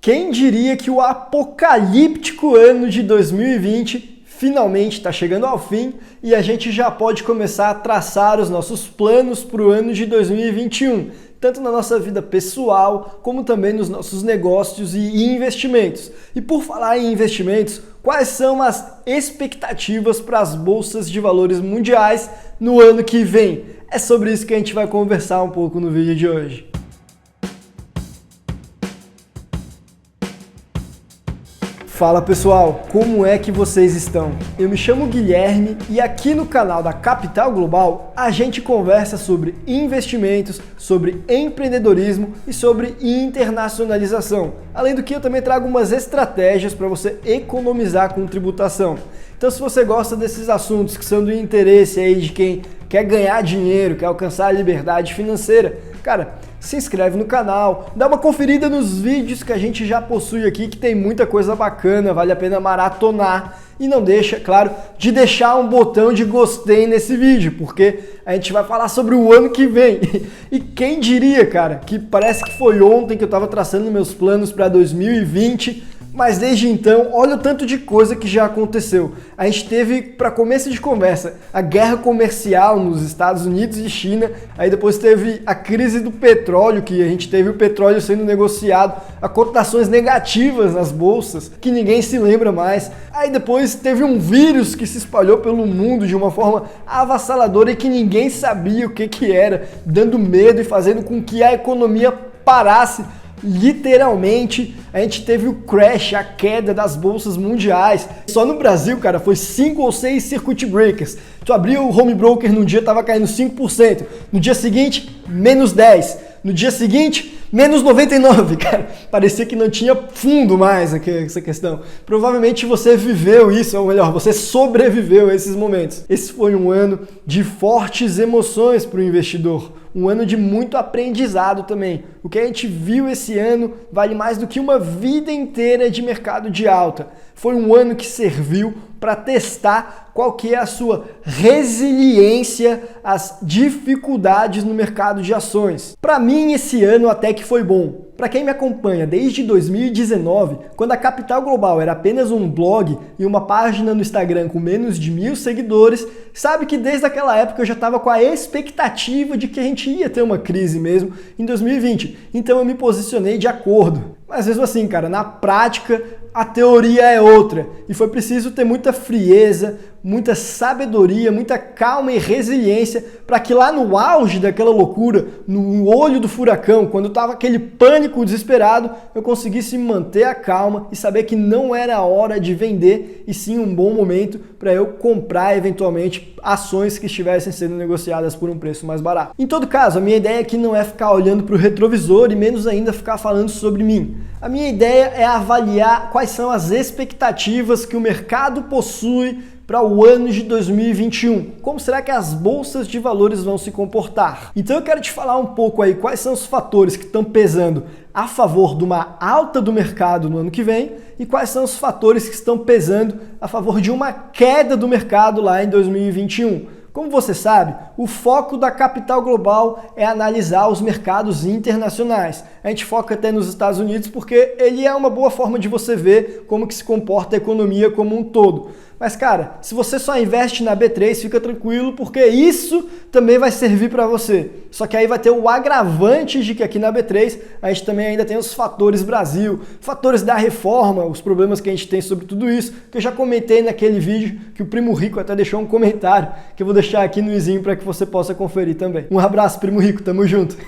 Quem diria que o apocalíptico ano de 2020 finalmente está chegando ao fim e a gente já pode começar a traçar os nossos planos para o ano de 2021, tanto na nossa vida pessoal como também nos nossos negócios e investimentos. E por falar em investimentos, quais são as expectativas para as bolsas de valores mundiais no ano que vem? É sobre isso que a gente vai conversar um pouco no vídeo de hoje. Fala pessoal, como é que vocês estão? Eu me chamo Guilherme e aqui no canal da Capital Global a gente conversa sobre investimentos, sobre empreendedorismo e sobre internacionalização. Além do que eu também trago umas estratégias para você economizar com tributação. Então se você gosta desses assuntos que são do interesse aí de quem quer ganhar dinheiro, quer alcançar a liberdade financeira, cara, se inscreve no canal, dá uma conferida nos vídeos que a gente já possui aqui, que tem muita coisa bacana, vale a pena maratonar. E não deixa, claro, de deixar um botão de gostei nesse vídeo, porque a gente vai falar sobre o ano que vem. E quem diria, cara, que parece que foi ontem que eu estava traçando meus planos para 2020, mas desde então, olha o tanto de coisa que já aconteceu. A gente teve, para começo de conversa, a guerra comercial nos Estados Unidos e China, aí depois teve a crise do petróleo, que a gente teve o petróleo sendo negociado a cotações negativas nas bolsas, que ninguém se lembra mais. Aí depois teve um vírus que se espalhou pelo mundo de uma forma avassaladora e que ninguém sabia o que era, dando medo e fazendo com que a economia parasse. Literalmente, a gente teve o crash, a queda das bolsas mundiais. Só no Brasil, cara, foi 5 ou 6 circuit breakers. Tu abriu o home broker num dia, tava caindo 5%. No dia seguinte, menos 10%. No dia seguinte, menos 99%. Cara, parecia que não tinha fundo mais essa questão. Provavelmente você viveu isso, ou melhor, você sobreviveu a esses momentos. Esse foi um ano de fortes emoções para o investidor. Um ano de muito aprendizado também. O que a gente viu esse ano vale mais do que uma vida inteira de mercado de alta. Foi um ano que serviu para testar qual que é a sua resiliência às dificuldades no mercado de ações. Para mim, esse ano até que foi bom. Para quem me acompanha desde 2019, quando a Capital Global era apenas um blog e uma página no Instagram com menos de 1.000 seguidores, sabe que desde aquela época eu já estava com a expectativa de que a gente ia ter uma crise mesmo em 2020. Então eu me posicionei de acordo. Mas mesmo assim, cara, na prática a teoria é outra e foi preciso ter muita frieza, muita sabedoria, muita calma e resiliência para que lá no auge daquela loucura, no olho do furacão, quando estava aquele pânico desesperado, eu conseguisse manter a calma e saber que não era a hora de vender e sim um bom momento para eu comprar eventualmente ações que estivessem sendo negociadas por um preço mais barato. Em todo caso, a minha ideia aqui não é ficar olhando para o retrovisor e menos ainda ficar falando sobre mim. A minha ideia é avaliar quais são as expectativas que o mercado possui para o ano de 2021. Como será que as bolsas de valores vão se comportar? Então eu quero te falar um pouco aí quais são os fatores que estão pesando a favor de uma alta do mercado no ano que vem e quais são os fatores que estão pesando a favor de uma queda do mercado lá em 2021. Como você sabe, o foco da Capital Global é analisar os mercados internacionais. A gente foca até nos Estados Unidos porque ele é uma boa forma de você ver como que se comporta a economia como um todo. Mas cara, se você só investe na B3, fica tranquilo porque isso também vai servir para você. Só que aí vai ter o agravante de que aqui na B3 a gente também ainda tem os fatores Brasil, fatores da reforma, os problemas que a gente tem sobre tudo isso, que eu já comentei naquele vídeo que o Primo Rico até deixou um comentário, que eu vou deixar aqui no izinho para que você possa conferir também. Um abraço, Primo Rico, tamo junto.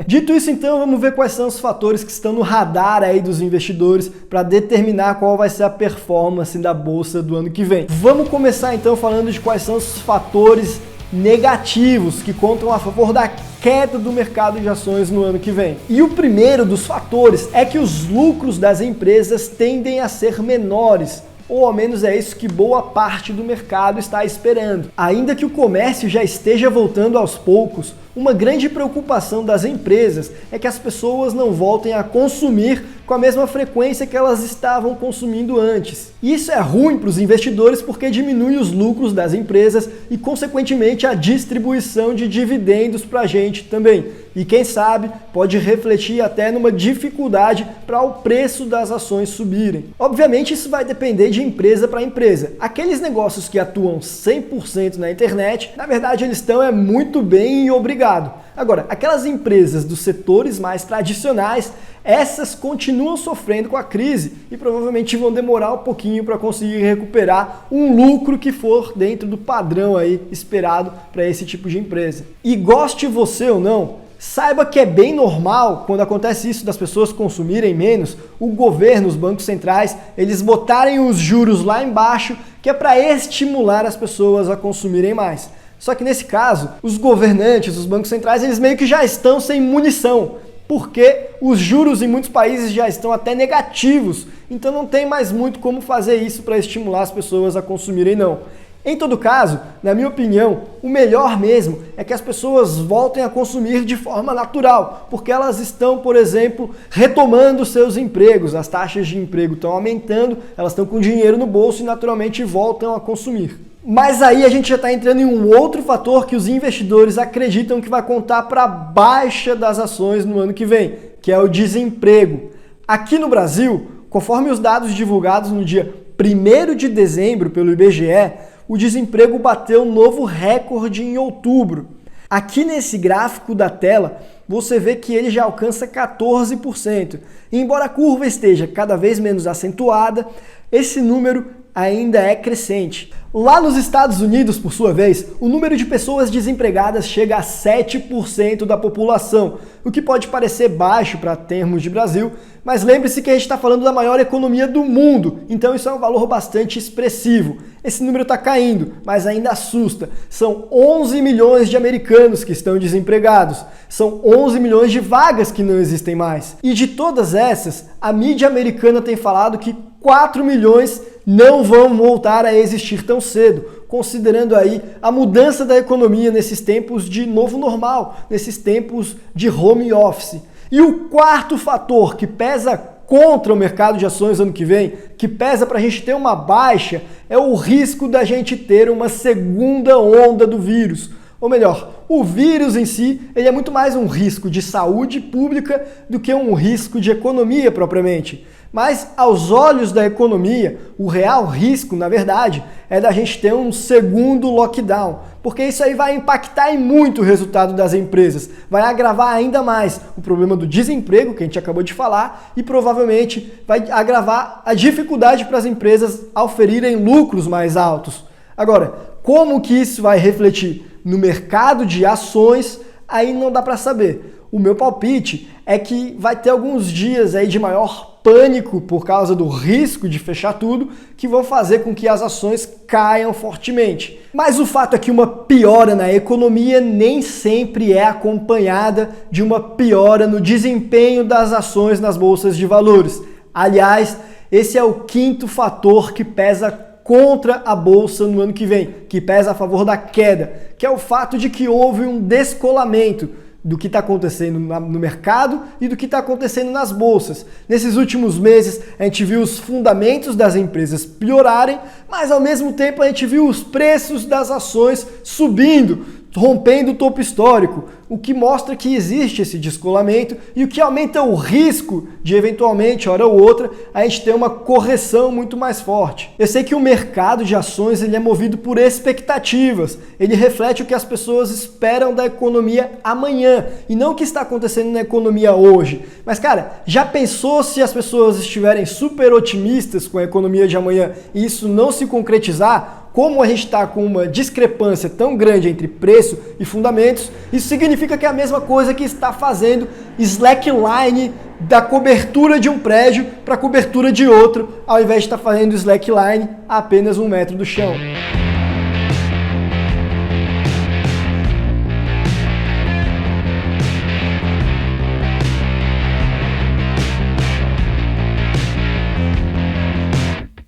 Dito isso então, vamos ver quais são os fatores que estão no radar aí dos investidores para determinar qual vai ser a performance da bolsa do ano que vem. Vamos começar então falando de quais são os fatores negativos que contam a favor da queda do mercado de ações no ano que vem. E o primeiro dos fatores é que os lucros das empresas tendem a ser menores, ou ao menos é isso que boa parte do mercado está esperando. Ainda que o comércio já esteja voltando aos poucos, Uma grande preocupação das empresas é que as pessoas não voltem a consumir com a mesma frequência que elas estavam consumindo antes. Isso é ruim para os investidores porque diminui os lucros das empresas e, consequentemente, a distribuição de dividendos para a gente também. E quem sabe pode refletir até numa dificuldade para o preço das ações subirem. Obviamente isso vai depender de empresa para empresa. Aqueles negócios que atuam 100% na internet, na verdade eles estão muito bem e obrigado. Agora, aquelas empresas dos setores mais tradicionais, essas continuam sofrendo com a crise e provavelmente vão demorar um pouquinho para conseguir recuperar um lucro que for dentro do padrão aí esperado para esse tipo de empresa. E goste você ou não, saiba que é bem normal, quando acontece isso das pessoas consumirem menos, o governo, os bancos centrais, eles botarem os juros lá embaixo, que é para estimular as pessoas a consumirem mais. Só que nesse caso, os governantes, os bancos centrais, eles meio que já estão sem munição, porque os juros em muitos países já estão até negativos, então não tem mais muito como fazer isso para estimular as pessoas a consumirem não. Em todo caso, na minha opinião, o melhor mesmo é que as pessoas voltem a consumir de forma natural, porque elas estão, por exemplo, retomando seus empregos, as taxas de emprego estão aumentando, elas estão com dinheiro no bolso e naturalmente voltam a consumir. Mas aí a gente já está entrando em um outro fator que os investidores acreditam que vai contar para a baixa das ações no ano que vem, que é o desemprego. Aqui no Brasil, conforme os dados divulgados no dia 1º de dezembro pelo IBGE, o desemprego bateu um novo recorde em outubro. Aqui nesse gráfico da tela, você vê que ele já alcança 14%. E embora a curva esteja cada vez menos acentuada, esse número ainda é crescente. Lá nos Estados Unidos, por sua vez, o número de pessoas desempregadas chega a 7% da população, o que pode parecer baixo para termos de Brasil, mas lembre-se que a gente está falando da maior economia do mundo, então isso é um valor bastante expressivo. Esse número está caindo, mas ainda assusta. São 11 milhões de americanos que estão desempregados, são 11 milhões de vagas que não existem mais. E de todas essas, a mídia americana tem falado que 4 milhões não vão voltar a existir tão cedo, considerando aí a mudança da economia nesses tempos de novo normal, nesses tempos de home office. E o quarto fator que pesa contra o mercado de ações ano que vem, que pesa para a gente ter uma baixa, é o risco da gente ter uma segunda onda do vírus. Ou melhor, o vírus em si, ele é muito mais um risco de saúde pública do que um risco de economia propriamente. Mas, aos olhos da economia, o real risco, na verdade, é da gente ter um segundo lockdown, porque isso aí vai impactar em muito o resultado das empresas, vai agravar ainda mais o problema do desemprego, que a gente acabou de falar, e provavelmente vai agravar a dificuldade para as empresas oferirem lucros mais altos. Agora, como que isso vai refletir no mercado de ações, aí não dá para saber. O meu palpite é que vai ter alguns dias aí de maior pânico por causa do risco de fechar tudo, que vão fazer com que as ações caiam fortemente. Mas o fato é que uma piora na economia nem sempre é acompanhada de uma piora no desempenho das ações nas bolsas de valores. Aliás, esse é o quinto fator que pesa contra a bolsa no ano que vem, que pesa a favor da queda, que é o fato de que houve um descolamento do que está acontecendo no mercado e do que está acontecendo nas bolsas. Nesses últimos meses, a gente viu os fundamentos das empresas piorarem, mas ao mesmo tempo a gente viu os preços das ações subindo, rompendo o topo histórico, o que mostra que existe esse descolamento e o que aumenta o risco de eventualmente, hora ou outra, a gente ter uma correção muito mais forte. Eu sei que o mercado de ações ele é movido por expectativas, ele reflete o que as pessoas esperam da economia amanhã e não o que está acontecendo na economia hoje. Mas cara, já pensou se as pessoas estiverem super otimistas com a economia de amanhã e isso não se concretizar? Como a gente está com uma discrepância tão grande entre preço e fundamentos, isso significa que é a mesma coisa que está fazendo slackline da cobertura de um prédio para a cobertura de outro, ao invés de estar fazendo slackline a apenas 1 metro do chão.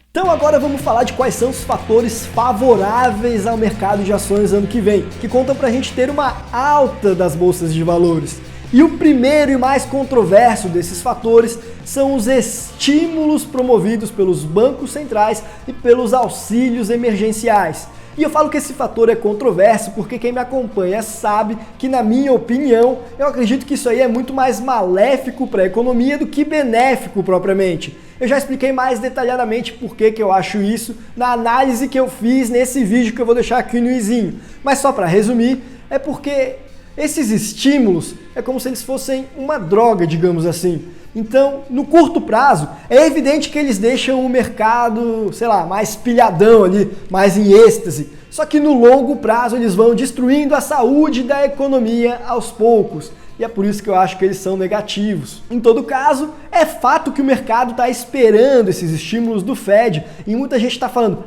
Então Então agora vamos falar de quais são os fatores favoráveis ao mercado de ações ano que vem, que contam para a gente ter uma alta das bolsas de valores. E o primeiro e mais controverso desses fatores são os estímulos promovidos pelos bancos centrais e pelos auxílios emergenciais. E eu falo que esse fator é controverso porque quem me acompanha sabe que, na minha opinião, eu acredito que isso aí é muito mais maléfico para a economia do que benéfico propriamente. Eu já expliquei mais detalhadamente por que eu acho isso na análise que eu fiz nesse vídeo que eu vou deixar aqui no izinho. Mas só para resumir, é porque esses estímulos é como se eles fossem uma droga, digamos assim. Então, no curto prazo, é evidente que eles deixam o mercado, sei lá, mais pilhadão ali, mais em êxtase. Só que no longo prazo eles vão destruindo a saúde da economia aos poucos. E é por isso que eu acho que eles são negativos. Em todo caso, é fato que o mercado está esperando esses estímulos do Fed e muita gente está falando,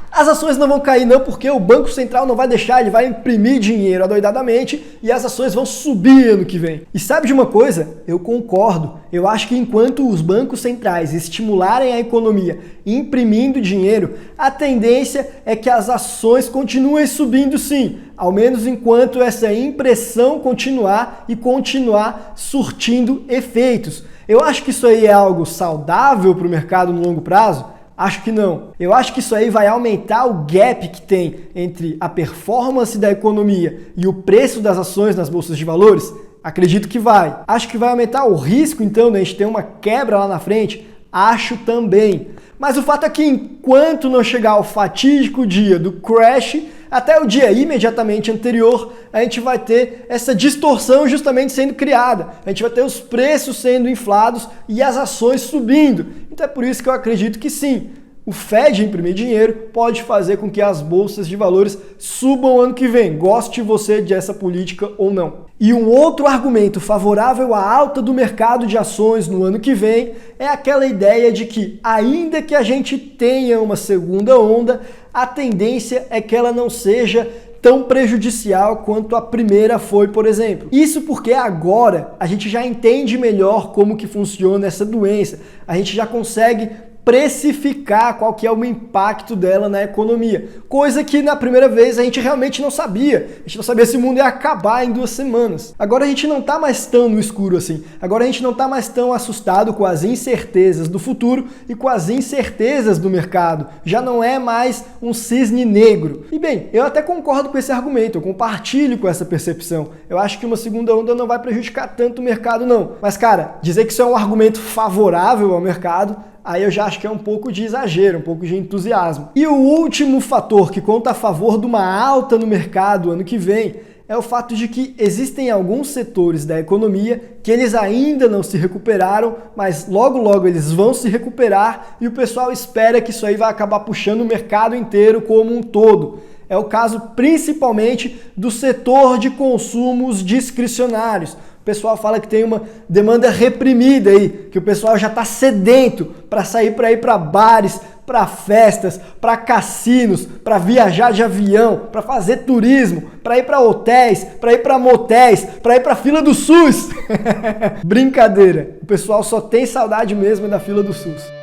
as ações não vão cair não porque o Banco Central não vai deixar, ele vai imprimir dinheiro adoidadamente e as ações vão subir ano que vem. E sabe de uma coisa? Eu concordo. Eu acho que enquanto os bancos centrais estimularem a economia imprimindo dinheiro, a tendência é que as ações continuem subindo sim, ao menos enquanto essa impressão continuar e continuar surtindo efeitos. Eu acho que isso aí é algo saudável para o mercado no longo prazo? Acho que não. Eu acho que isso aí vai aumentar o gap que tem entre a performance da economia e o preço das ações nas bolsas de valores? Acredito que vai. Acho que vai aumentar o risco, então, de a gente ter uma quebra lá na frente? Acho também. Mas o fato é que enquanto não chegar o fatídico dia do crash, até o dia imediatamente anterior, a gente vai ter essa distorção justamente sendo criada. A gente vai ter os preços sendo inflados e as ações subindo. Então é por isso que eu acredito que sim, o Fed imprimir dinheiro pode fazer com que as bolsas de valores subam ano que vem, goste você dessa política ou não. E um outro argumento favorável à alta do mercado de ações no ano que vem é aquela ideia de que, ainda que a gente tenha uma segunda onda, a tendência é que ela não seja tão prejudicial quanto a primeira foi, por exemplo. Isso porque agora a gente já entende melhor como que funciona essa doença, a gente já consegue precificar qual que é o impacto dela na economia. Coisa que na primeira vez a gente realmente não sabia. A gente não sabia se o mundo ia acabar em 2 semanas. Agora a gente não está mais tão no escuro assim. Agora a gente não está mais tão assustado com as incertezas do futuro e com as incertezas do mercado. Já não é mais um cisne negro. E bem, eu até concordo com esse argumento, eu compartilho com essa percepção. Eu acho que uma segunda onda não vai prejudicar tanto o mercado não. Mas cara, dizer que isso é um argumento favorável ao mercado, aí eu já acho que é um pouco de exagero, um pouco de entusiasmo. E o último fator que conta a favor de uma alta no mercado ano que vem é o fato de que existem alguns setores da economia que eles ainda não se recuperaram, mas logo logo eles vão se recuperar e o pessoal espera que isso aí vai acabar puxando o mercado inteiro como um todo. É o caso principalmente do setor de consumos discricionários. O pessoal fala que tem uma demanda reprimida aí, que o pessoal já está sedento para sair para ir para bares, para festas, para cassinos, para viajar de avião, para fazer turismo, para ir para hotéis, para ir para motéis, para ir para a fila do SUS. Brincadeira, o pessoal só tem saudade mesmo da fila do SUS.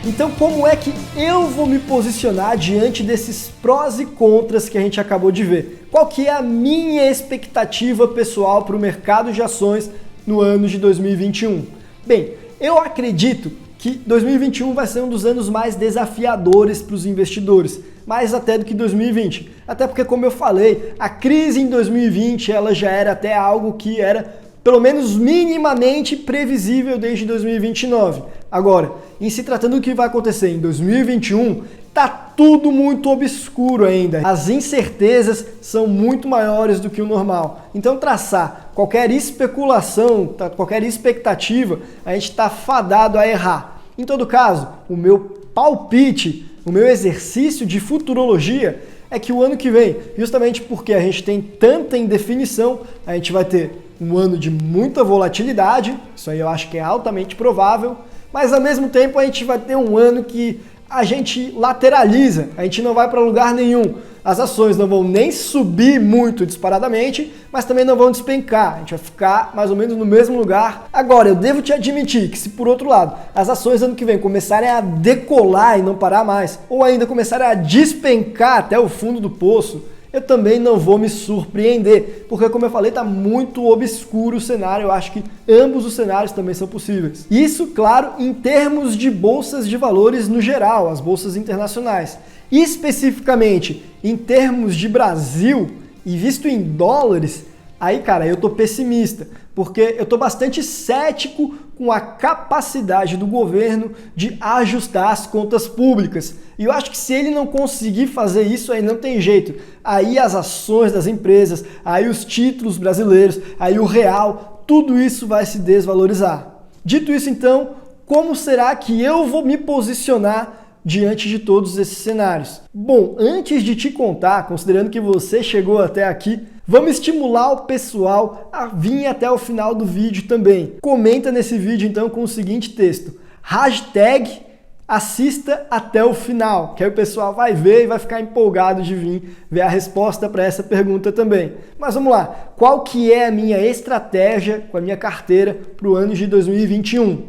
Então, como é que eu vou me posicionar diante desses prós e contras que a gente acabou de ver? Qual que é a minha expectativa pessoal para o mercado de ações no ano de 2021? Bem, eu acredito que 2021 vai ser um dos anos mais desafiadores para os investidores, mais até do que 2020. Até porque, como eu falei, a crise em 2020 ela já era até algo que era pelo menos minimamente previsível desde 2029. Agora, em se tratando do que vai acontecer em 2021, tá tudo muito obscuro ainda. As incertezas são muito maiores do que o normal. Então, traçar qualquer especulação, qualquer expectativa, a gente está fadado a errar. Em todo caso, o meu palpite, o meu exercício de futurologia é que o ano que vem, justamente porque a gente tem tanta indefinição, a gente vai ter um ano de muita volatilidade, isso aí eu acho que é altamente provável, mas ao mesmo tempo a gente vai ter um ano que a gente lateraliza, a gente não vai para lugar nenhum. As ações não vão nem subir muito disparadamente, mas também não vão despencar. A gente vai ficar mais ou menos no mesmo lugar. Agora, eu devo te admitir que se por outro lado, as ações ano que vem começarem a decolar e não parar mais, ou ainda começarem a despencar até o fundo do poço, eu também não vou me surpreender, porque como eu falei, está muito obscuro o cenário, eu acho que ambos os cenários também são possíveis. Isso, claro, em termos de bolsas de valores no geral, as bolsas internacionais. Especificamente, em termos de Brasil, e visto em dólares, aí, cara, eu tô pessimista, porque eu tô bastante cético com a capacidade do governo de ajustar as contas públicas. E eu acho que se ele não conseguir fazer isso, aí não tem jeito. Aí as ações das empresas, aí os títulos brasileiros, aí o real, tudo isso vai se desvalorizar. Dito isso, então, como será que eu vou me posicionar diante de todos esses cenários? Bom, antes de te contar, considerando que você chegou até aqui, vamos estimular o pessoal a vir até o final do vídeo também. Comenta nesse vídeo então com o seguinte texto: hashtag assista até o final, que aí o pessoal vai ver e vai ficar empolgado de vir ver a resposta para essa pergunta também. Mas vamos lá, qual que é a minha estratégia com a minha carteira para o ano de 2021?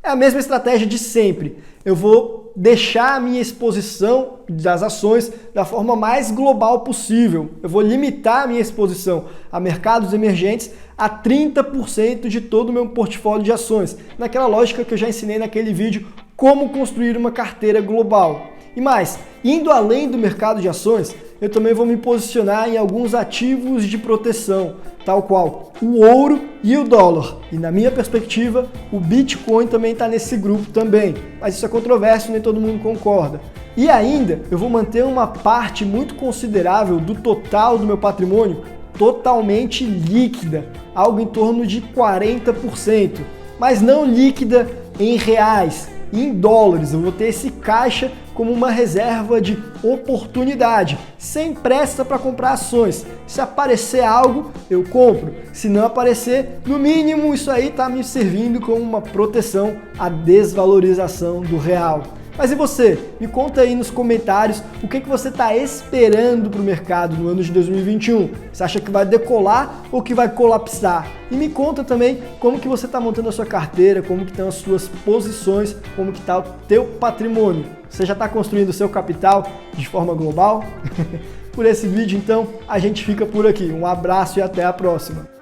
É a mesma estratégia de sempre. Eu vou deixar a minha exposição das ações da forma mais global possível. Eu vou limitar a minha exposição a mercados emergentes a 30% de todo o meu portfólio de ações, naquela lógica que eu já ensinei naquele vídeo, como construir uma carteira global. E mais, indo além do mercado de ações, eu também vou me posicionar em alguns ativos de proteção, tal qual o ouro e o dólar. E na minha perspectiva, o Bitcoin também está nesse grupo também. Mas isso é controverso, nem todo mundo concorda. E ainda, eu vou manter uma parte muito considerável do total do meu patrimônio totalmente líquida, algo em torno de 40%. Mas não líquida em reais, em dólares. Eu vou ter esse caixa como uma reserva de oportunidade, sem pressa para comprar ações. Se aparecer algo, eu compro. Se não aparecer, no mínimo isso aí está me servindo como uma proteção à desvalorização do real. Mas e você? Me conta aí nos comentários o que você está esperando para o mercado no ano de 2021. Você acha que vai decolar ou que vai colapsar? E me conta também como que você está montando a sua carteira, como que estão as suas posições, como que está o teu patrimônio. Você já está construindo o seu capital de forma global? Por esse vídeo, então, a gente fica por aqui. Um abraço e até a próxima.